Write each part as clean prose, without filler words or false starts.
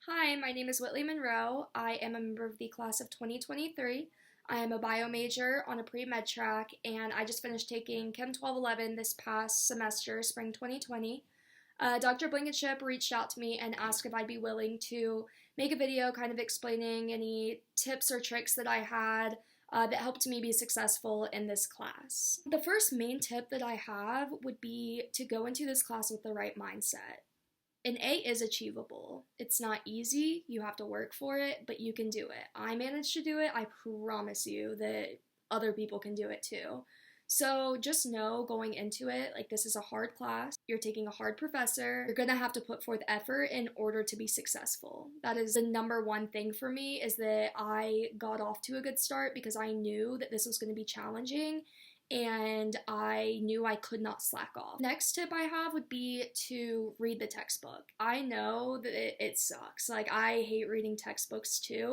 Hi, my name is Whitley Monroe. I am a member of the class of 2023. I am a bio major on a pre-med track, and I just finished taking Chem 1211 this past semester, spring 2020. Dr. Blankenship reached out to me and asked if I'd be willing to make a video kind of explaining any tips or tricks that I had that helped me be successful in this class. The first main tip that I have would be to go into this class with the right mindset. An A is achievable. It's not easy, you have to work for it, but you can do it. I managed to do it. I promise you that other people can do it too. So just know going into it, like, this is a hard class. You're taking a hard professor. You're gonna have to put forth effort in order to be successful. That is the number one thing for me, is that I got off to a good start because I knew that this was gonna be challenging and I knew I could not slack off. Next tip I have would be to read the textbook. I know that it sucks. Like, I hate reading textbooks too,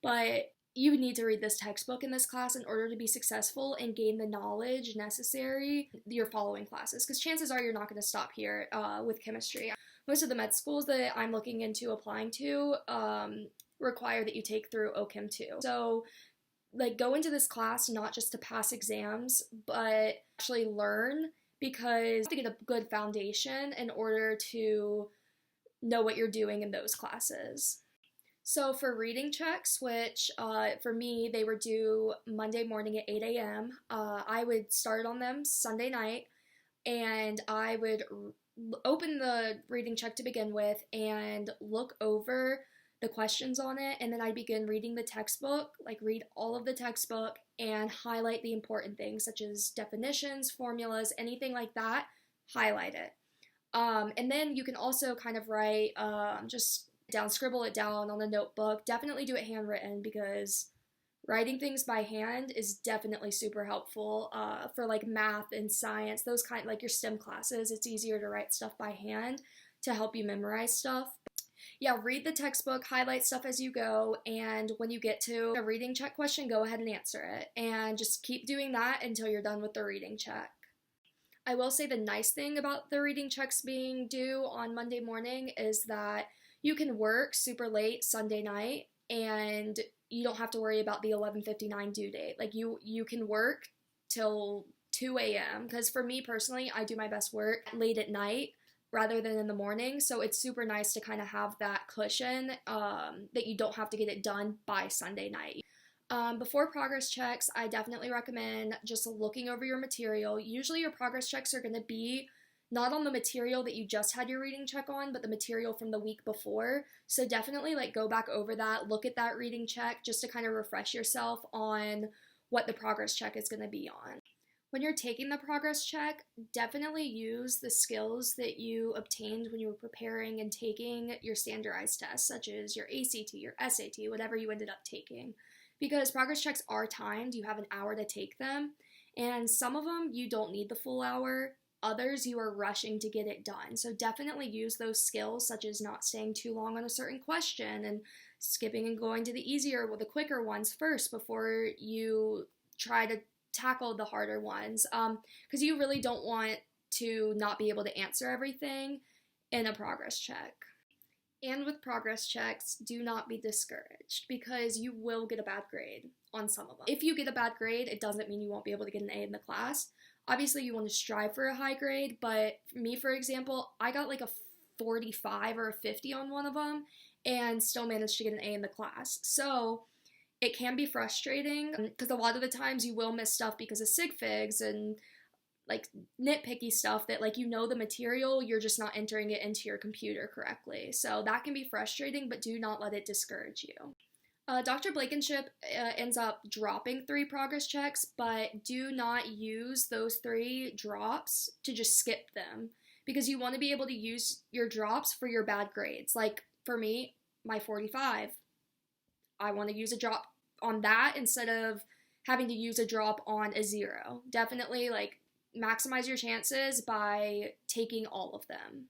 but you need to read this textbook in this class in order to be successful and gain the knowledge necessary your following classes, because chances are you're not going to stop here with chemistry. Most of the med schools that I'm looking into applying to require that you take through OCHEM 2. So go into this class not just to pass exams, but actually learn, because you have to get a good foundation in order to know what you're doing in those classes. So for reading checks, which for me, they were due Monday morning at 8 a.m., I would start on them Sunday night, and I would open the reading check to begin with and look over the questions on it, and then I begin reading the textbook, read all of the textbook and highlight the important things such as definitions, formulas, anything like that, highlight it. And then you can also kind of write, scribble it down on a notebook. Definitely do it handwritten, because writing things by hand is definitely super helpful for math and science, those kind, your STEM classes. It's easier to write stuff by hand to help you memorize stuff. Yeah, read the textbook, highlight stuff as you go, and when you get to a reading check question, go ahead and answer it. And just keep doing that until you're done with the reading check. I will say the nice thing about the reading checks being due on Monday morning is that you can work super late Sunday night, and you don't have to worry about the 11:59 due date. You can work till 2 a.m. because for me personally, I do my best work late at night rather than in the morning, so it's super nice to kind of have that cushion that you don't have to get it done by Sunday night. Before progress checks, I definitely recommend just looking over your material. Usually your progress checks are going to be not on the material that you just had your reading check on, but the material from the week before. So definitely go back over that, look at that reading check just to kind of refresh yourself on what the progress check is going to be on. When you're taking the progress check, definitely use the skills that you obtained when you were preparing and taking your standardized tests, such as your ACT, your SAT, whatever you ended up taking. Because progress checks are timed, you have an hour to take them, and some of them you don't need the full hour, others you are rushing to get it done. So definitely use those skills, such as not staying too long on a certain question and skipping and going to the easier, the quicker ones first before you try to tackle the harder ones, because you really don't want to not be able to answer everything in a progress check. And with progress checks, do not be discouraged, because you will get a bad grade on some of them. If you get a bad grade, it doesn't mean you won't be able to get an A in the class. Obviously, you want to strive for a high grade, but for me, for example, I got a 45 or a 50 on one of them and still managed to get an A in the class. So it can be frustrating, because a lot of the times you will miss stuff because of sig figs and nitpicky stuff that the material, you're just not entering it into your computer correctly. So that can be frustrating, but do not let it discourage you. Dr. Blankenship ends up dropping 3 progress checks, but do not use those 3 drops to just skip them, because you want to be able to use your drops for your bad grades. For me, my 45, I want to use a drop on that instead of having to use a drop on a 0. Definitely maximize your chances by taking all of them.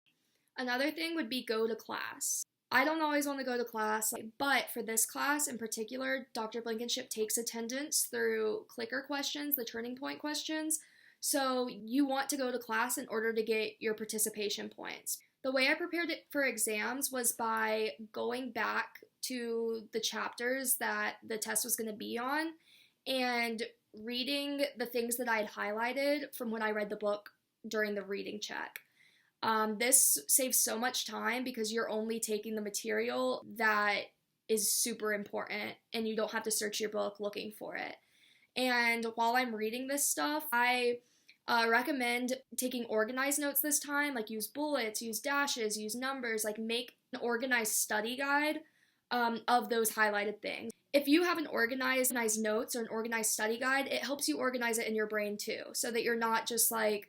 Another thing would be go to class. I don't always want to go to class, but for this class in particular, Dr. Blankenship takes attendance through clicker questions, the turning point questions. So you want to go to class in order to get your participation points. The way I prepared it for exams was by going back to the chapters that the test was going to be on and reading the things that I had highlighted from when I read the book during the reading check. This saves so much time because you're only taking the material that is super important and you don't have to search your book looking for it. And while I'm reading this stuff, I recommend taking organized notes this time, like use bullets, use dashes, use numbers, like make an organized study guide of those highlighted things. If you have an organized notes or an organized study guide, it helps you organize it in your brain too, so that you're not just like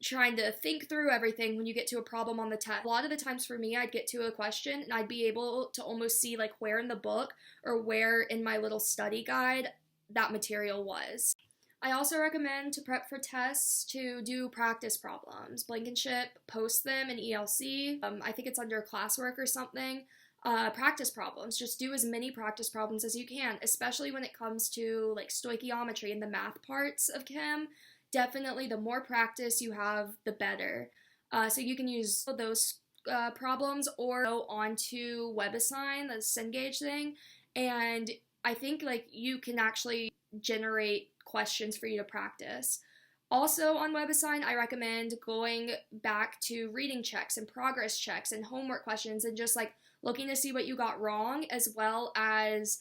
trying to think through everything when you get to a problem on the test. A lot of the times for me, I'd get to a question and I'd be able to almost see like where in the book or where in my little study guide that material was. I also recommend to prep for tests to do practice problems. Blankenship posts them in ELC. I think it's under classwork or something. Practice problems. Just do as many practice problems as you can, especially when it comes to like stoichiometry and the math parts of chem. Definitely the more practice you have, the better. So you can use those problems or go onto WebAssign, the Cengage thing, and I think like you can actually generate questions for you to practice. Also on WebAssign, I recommend going back to reading checks and progress checks and homework questions and just like looking to see what you got wrong, as well as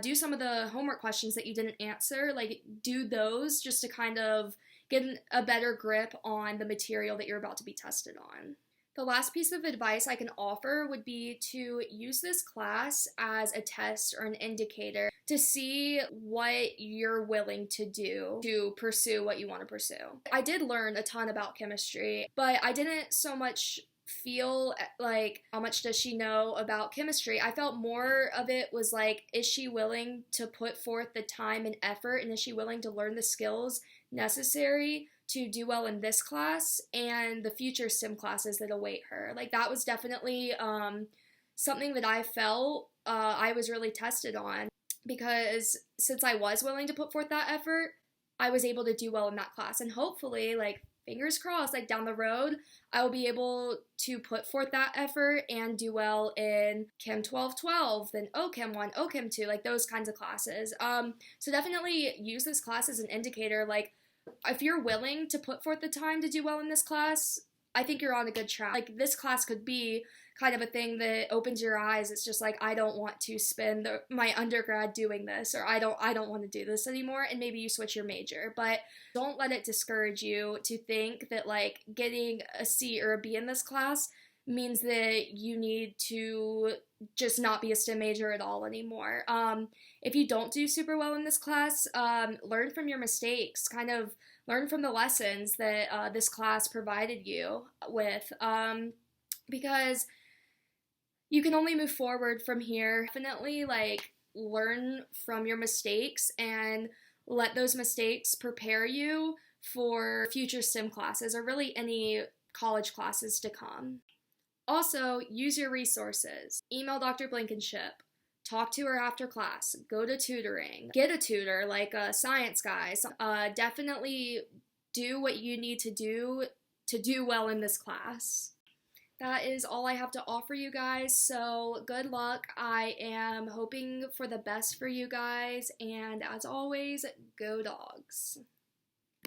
do some of the homework questions that you didn't answer. Like do those just to kind of get a better grip on the material that you're about to be tested on. The last piece of advice I can offer would be to use this class as a test or an indicator to see what you're willing to do to pursue what you want to pursue. I did learn a ton about chemistry, but I didn't so much feel like how much does she know about chemistry. I felt more of it was like, is she willing to put forth the time and effort, and is she willing to learn the skills necessary to do well in this class and the future sim classes that await her. Like that was definitely something that I felt I was really tested on, because since I was willing to put forth that effort, I was able to do well in that class. And hopefully, like fingers crossed, like down the road, I will be able to put forth that effort and do well in Chem 1212, then OChem 1, OChem 2, like those kinds of classes. So definitely use this class as an indicator. Like if you're willing to put forth the time to do well in this class, I think you're on a good track. Like this class could be kind of a thing that opens your eyes. It's just like, I don't want to spend my undergrad doing this, or I don't want to do this anymore, and maybe you switch your major. But don't let it discourage you to think that like getting a C or a B in this class means that you need to just not be a STEM major at all anymore. If you don't do super well in this class, learn from your mistakes, kind of learn from the lessons that this class provided you with, because you can only move forward from here. Definitely like learn from your mistakes and let those mistakes prepare you for future STEM classes or really any college classes to come. Also, use your resources. Email Dr. Blankenship. Talk to her after class. Go to tutoring. Get a tutor like a science guy. Definitely do what you need to do well in this class. That is all I have to offer you guys, so good luck. I am hoping for the best for you guys, and as always, go dogs.